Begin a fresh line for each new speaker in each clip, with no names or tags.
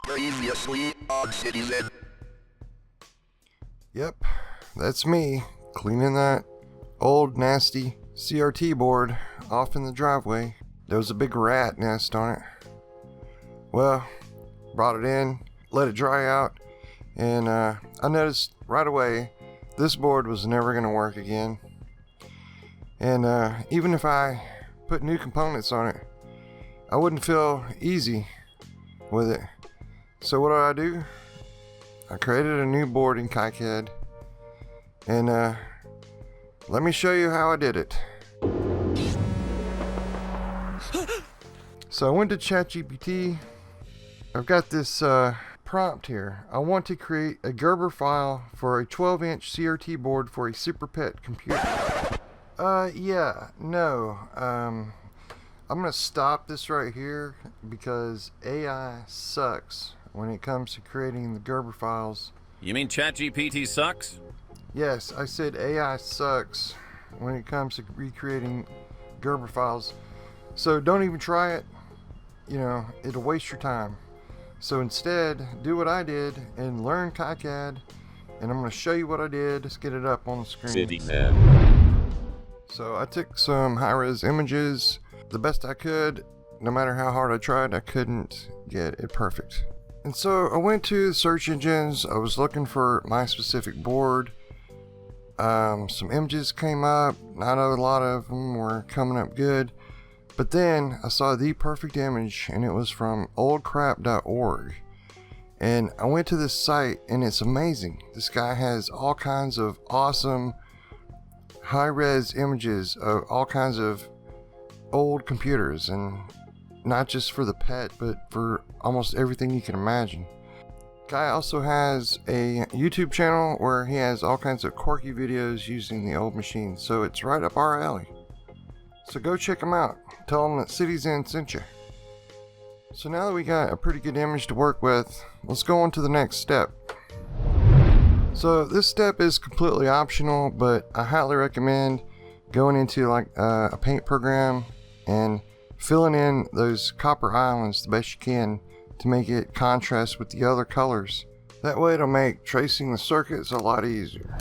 Previously on Citizen.
Yep, that's me, cleaning that old nasty CRT board off in the driveway. There was a big rat nest on it. Well, brought it in, let it dry out, and I noticed right away this board was never going to work again. And even if I put new components on it, I wouldn't feel easy with it. So what do? I created a new board in KiCad, and let me show you how I did it. So I went to ChatGPT. I've got this prompt here. I want to create a Gerber file for a 12-inch CRT board for a Super Pet computer. I'm gonna stop this right here because AI sucks when it comes to creating the Gerber files.
You mean ChatGPT sucks?
Yes, I said AI sucks when it comes to recreating Gerber files. So don't even try it. You know, it'll waste your time. So instead, do what I did and learn KiCad, and I'm going to show you what I did. Let's get it up on the screen. So I took some high-res images the best I could. No matter how hard I tried, I couldn't get it perfect. And so I went to the search engines. I was looking for my specific board. Some images came up. Not a lot of them were coming up good. But then I saw the perfect image, and it was from oldcrap.org. And I went to this site, and it's amazing. This guy has all kinds of awesome high-res images of all kinds of old computers, and not just for the pet, but for almost everything you can imagine. Guy also has a YouTube channel where he has all kinds of quirky videos using the old machines, so it's right up our alley. So go check him out. Tell him that CitiZen sent you. So now that we got a pretty good image to work with, let's go on to the next step. So this step is completely optional, but I highly recommend going into like a paint program and filling in those copper islands the best you can to make it contrast with the other colors. That way it'll make tracing the circuits a lot easier.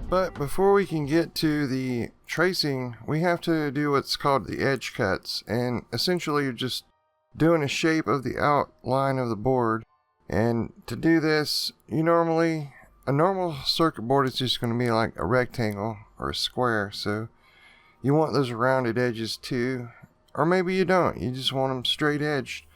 But before we can get to the tracing, we have to do what's called the edge cuts, and essentially you're just doing a shape of the outline of the board. And to do this, a normal circuit board is just going to be like a rectangle or a square, so you want those rounded edges too, or maybe you don't, you just want them straight edged.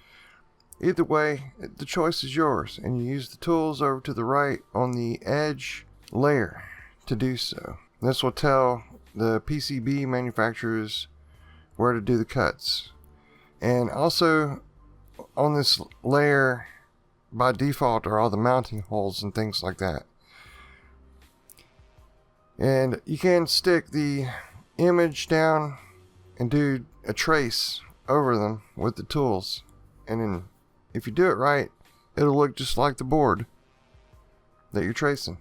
Either way, the choice is yours, and you use the tools over to the right on the edge layer to do so. This will tell the PCB manufacturers where to do the cuts. And also on this layer by default are all the mounting holes and things like that. And you can stick the image down and do a trace over them with the tools, and then if you do it right, it'll look just like the board that you're tracing.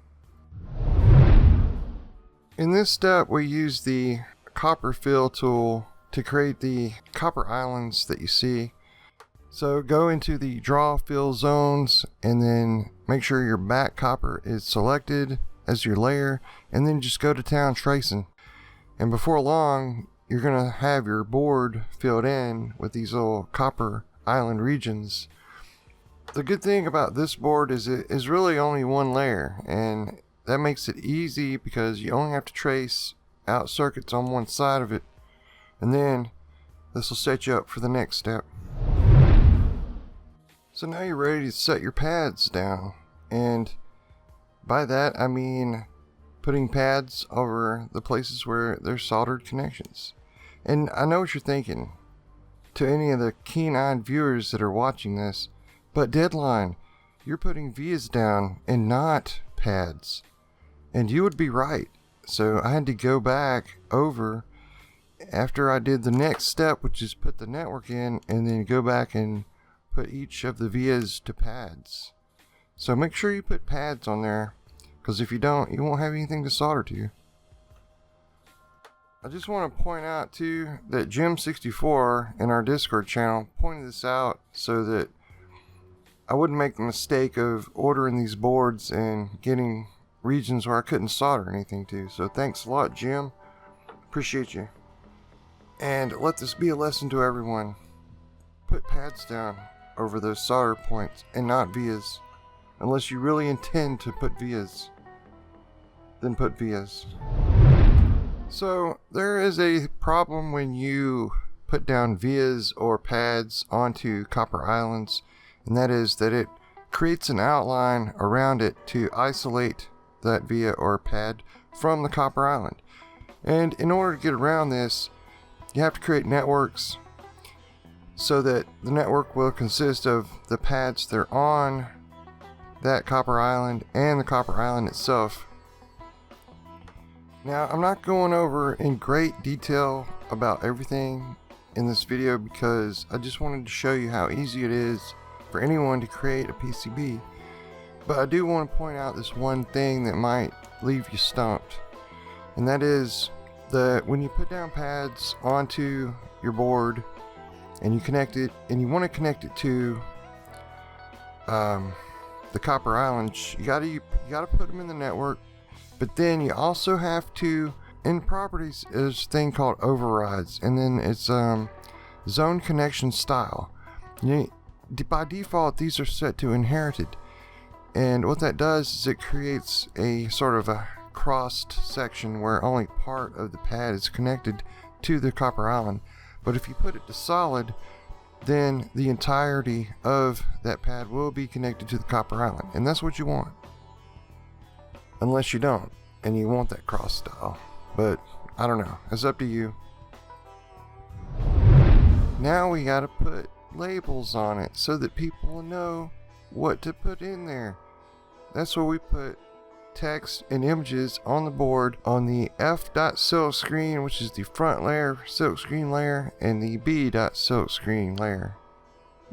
In this step, we use the copper fill tool to create the copper islands that you see. So go into the draw fill zones and then make sure your back copper is selected as your layer, and then just go to town tracing. And before long, you're gonna have your board filled in with these little copper island regions. The good thing about this board is it is really only one layer, and that makes it easy because you only have to trace out circuits on one side of it, and then this will set you up for the next step. So now you're ready to set your pads down, and by that I mean putting pads over the places where there's soldered connections. And I know what you're thinking, to any of the keen-eyed viewers that are watching this, but deadline, you're putting vias down and not pads. And you would be right. So I had to go back over after I did the next step, which is put the network in, and then go back and put each of the vias to pads. So make sure you put pads on there, because if you don't, you won't have anything to solder to. I just want to point out too that Jim64 in our Discord channel pointed this out so that I wouldn't make the mistake of ordering these boards and getting regions where I couldn't solder anything to. So thanks a lot, Jim. Appreciate you. And let this be a lesson to everyone. Put pads down over those solder points and not vias. Unless you really intend to put vias, then put vias. So there is a problem when you put down vias or pads onto copper islands, and that is that it creates an outline around it to isolate that via or pad from the copper island. And in order to get around this, you have to create networks so that the network will consist of the pads that are on that copper island and the copper island itself. Now, I'm not going over in great detail about everything in this video because I just wanted to show you how easy it is for anyone to create a PCB. But I do want to point out this one thing that might leave you stumped, and that is that when you put down pads onto your board and you connect it, and you want to connect it to the copper islands, you gotta put them in the network. But then you also have to, in properties, there's a thing called overrides, and then it's zone connection style. By default, these are set to inherited, and what that does is it creates a sort of a crossed section where only part of the pad is connected to the copper island. But if you put it to solid, then the entirety of that pad will be connected to the copper island, and that's what you want. Unless you don't, and you want that cross style. But I don't know, it's up to you. Now we gotta put labels on it so that people will know what to put in there. That's where we put text and images on the board on the F.Silkscreen, which is the front layer silkscreen layer, and the B.Silkscreen layer.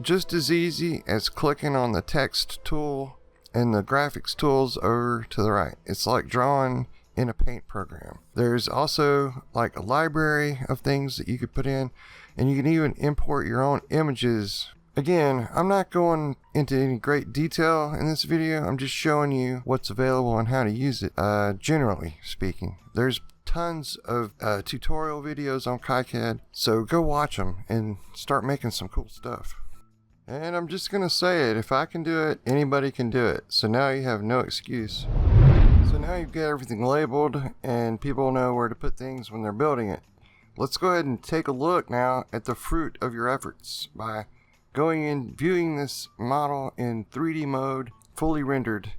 Just as easy as clicking on the text tool and the graphics tools over to the right. It's like drawing in a paint program. There's also like a library of things that you could put in, and you can even import your own images. Again, I'm not going into any great detail in this video. I'm just showing you what's available and how to use it, generally speaking. There's tons of tutorial videos on KiCad, so go watch them and start making some cool stuff. And I'm just gonna say it, if I can do it, anybody can do it. So now you have no excuse. So now you've got everything labeled and people know where to put things when they're building it. Let's go ahead and take a look now at the fruit of your efforts by going in, viewing this model in 3D mode, fully rendered.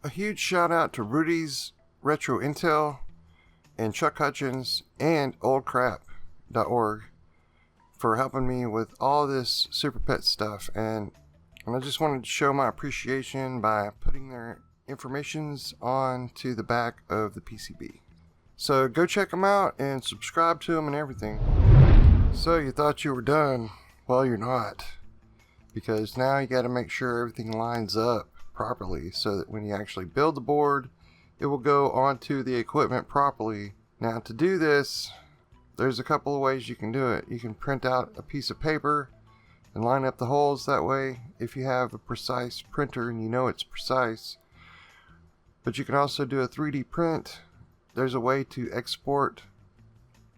A huge shout out to Rudy's Retro Intel and Chuck Hutchins and oldcrap.org for helping me with all this Super Pet stuff, and I just wanted to show my appreciation by putting their informations onto the back of the PCB. So go check them out and subscribe to them and everything. So you thought you were done? Well, you're not, because now you got to make sure everything lines up properly so that when you actually build the board, it will go onto the equipment properly. Now to do this, there's a couple of ways you can do it. You can print out a piece of paper and line up the holes that way if you have a precise printer and you know it's precise. But you can also do a 3D print. There's a way to export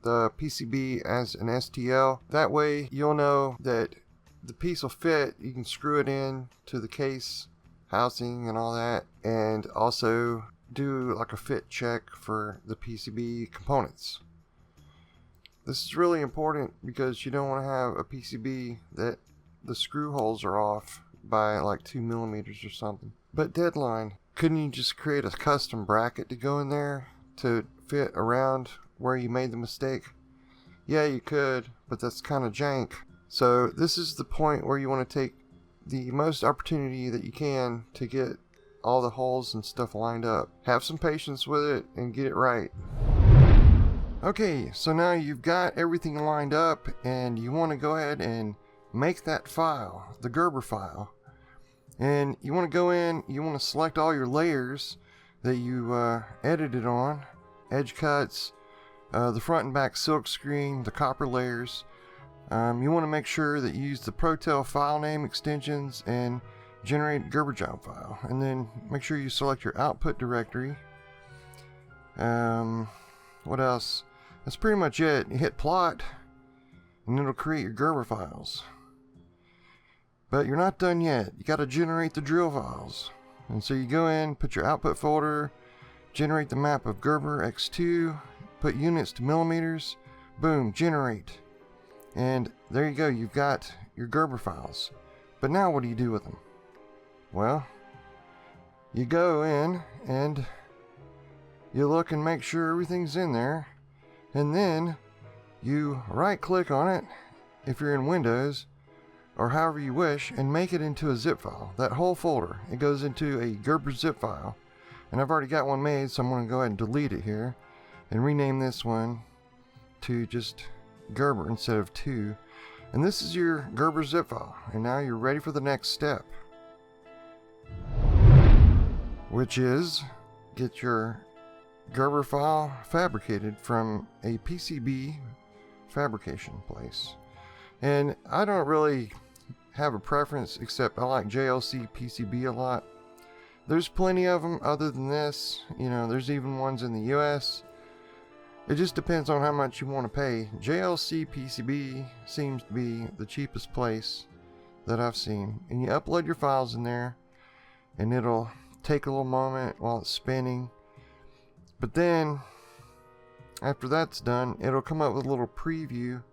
the PCB as an STL. That way you'll know that the piece will fit. You can screw it in to the case housing and all that, and also do like a fit check for the PCB components. This is really important because you don't want to have a PCB that the screw holes are off by like 2 millimeters or something. But deadline, couldn't you just create a custom bracket to go in there to fit around where you made the mistake? Yeah, you could, but that's kind of jank. So this is the point where you want to take the most opportunity that you can to get all the holes and stuff lined up. Have some patience with it and get it right. Okay, so now you've got everything lined up and you want to go ahead and make that file, the Gerber file. And you want to go in, you want to select all your layers that you edited on, edge cuts, the front and back silk screen, the copper layers, You want to make sure that you use the Protel file name extensions and generate Gerber job file, and then make sure you select your output directory. What else? That's pretty much it. You hit plot and it'll create your Gerber files. But you're not done yet. You got to generate the drill files. And so you go in, put your output folder, generate the map of Gerber X2, put units to millimeters, boom, generate. And there you go, you've got your Gerber files. But now what do you do with them? Well, you go in and you look and make sure everything's in there, and then you right click on it if you're in Windows or however you wish and make it into a zip file. That whole folder, it goes into a Gerber zip file, and I've already got one made, so I'm going to go ahead and delete it here and rename this one to just Gerber instead of 2. And this is your Gerber zip file, and now you're ready for the next step, which is get your Gerber file fabricated from a PCB fabrication place. And I don't really have a preference, except I like JLC PCB a lot. There's plenty of them other than this. You know, there's even ones in the US. It just depends on how much you want to pay. JLC PCB seems to be the cheapest place that I've seen. And you upload your files in there, and it'll take a little moment while it's spinning. But then, after that's done, it'll come up with a little preview.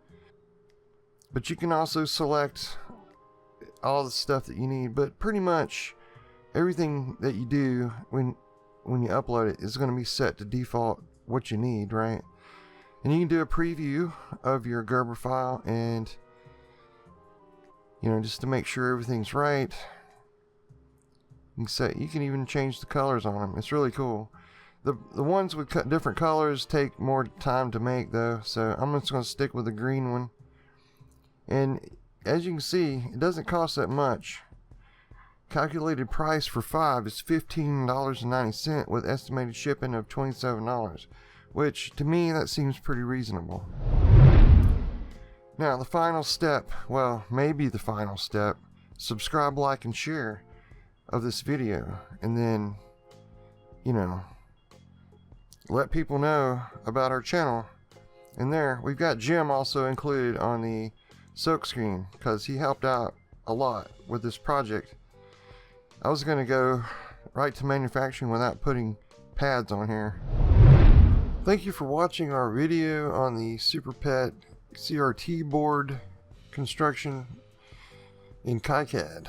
But you can also select all the stuff that you need. But pretty much everything that you do when you upload it is going to be set to default what you need, right? And you can do a preview of your Gerber file, and just to make sure everything's right. You can even change the colors on them. It's really cool. The ones with different colors take more time to make though, so I'm just going to stick with the green one. And as you can see, it doesn't cost that much. Calculated price for 5 is $15.90 with estimated shipping of $27, which to me that seems pretty reasonable. Now the final step, well, maybe the final step, subscribe, like, and share of this video, and then let people know about our channel. And there we've got Jim also included on the Silkscreen because he helped out a lot with this project. I was going to go right to manufacturing without putting pads on here. Thank you for watching our video on the Super Pet CRT board construction in KiCad.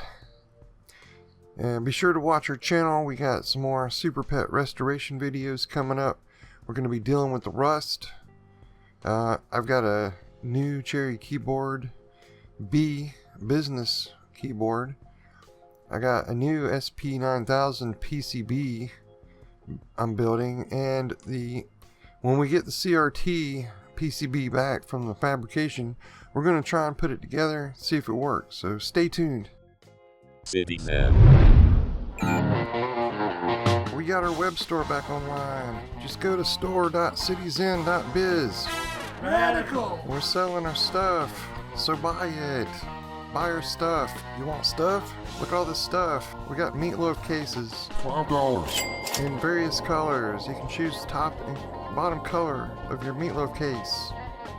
And be sure to watch our channel. We got some more Super Pet restoration videos coming up. We're going to be dealing with the rust. I've got a new Cherry keyboard B business keyboard. I got a new SP9000 PCB I'm building, and when we get the CRT PCB back from the fabrication, we're going to try and put it together, see if it works. So stay tuned.
CityXen.
We got our web store back online. Just go to store.cityxen.biz.
Radical!
We're selling our stuff, so buy it. Buy our stuff. You want stuff? Look at all this stuff. We got meatloaf cases.
$5.
In various colors. You can choose the top and bottom color of your meatloaf case.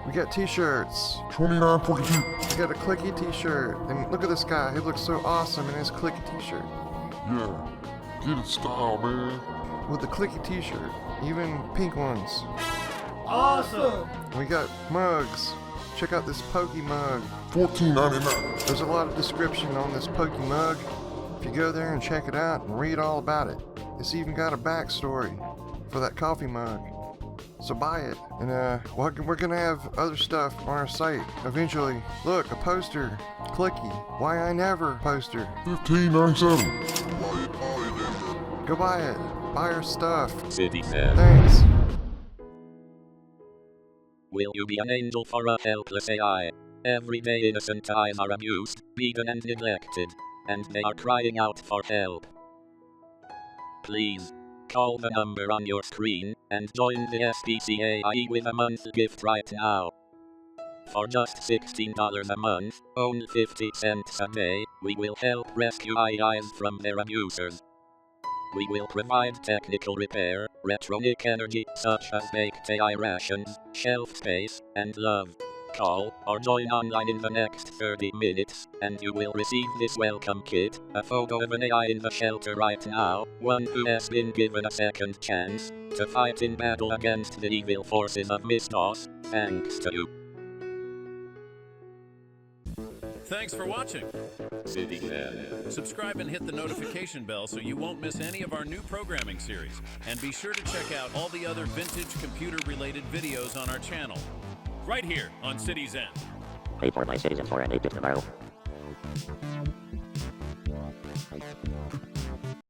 We got t-shirts.
$29.42.
We got a clicky t-shirt. And look at this guy. He looks so awesome in his clicky t-shirt.
Yeah, get it style, man.
With the clicky t-shirt. Even pink ones.
Awesome!
We got mugs. Check out this Pokey mug.
$14.99.
There's a lot of description on this Pokey mug. If you go there and check it out and read all about it. It's even got a backstory for that coffee mug. So buy it. And we're gonna have other stuff on our site eventually. Look, a poster. Clicky. Why I Never poster.
$15.97.
Go buy it. Buy our stuff.
CityXen.
Thanks.
Will you be an angel for a helpless AI? Every day innocent eyes are abused, beaten and neglected, and they are crying out for help. Please, call the number on your screen, and join the SPCAI with a month's gift right now. For just $16 a month, only 50 cents a day, we will help rescue AIs from their abusers. We will provide technical repair, electronic energy such as baked AI rations, shelf space, and love. Call or join online in the next 30 minutes, and you will receive this welcome kit, a photo of an AI in the shelter right now, one who has been given a second chance to fight in battle against the evil forces of Mistos, thanks to you.
Thanks for watching.
CityXen.
Subscribe and hit the notification bell so you won't miss any of our new programming series. And be sure to check out all the other vintage computer-related videos on our channel. Right here on CityXen.
Pay for my citizens for an 8-bit tomorrow.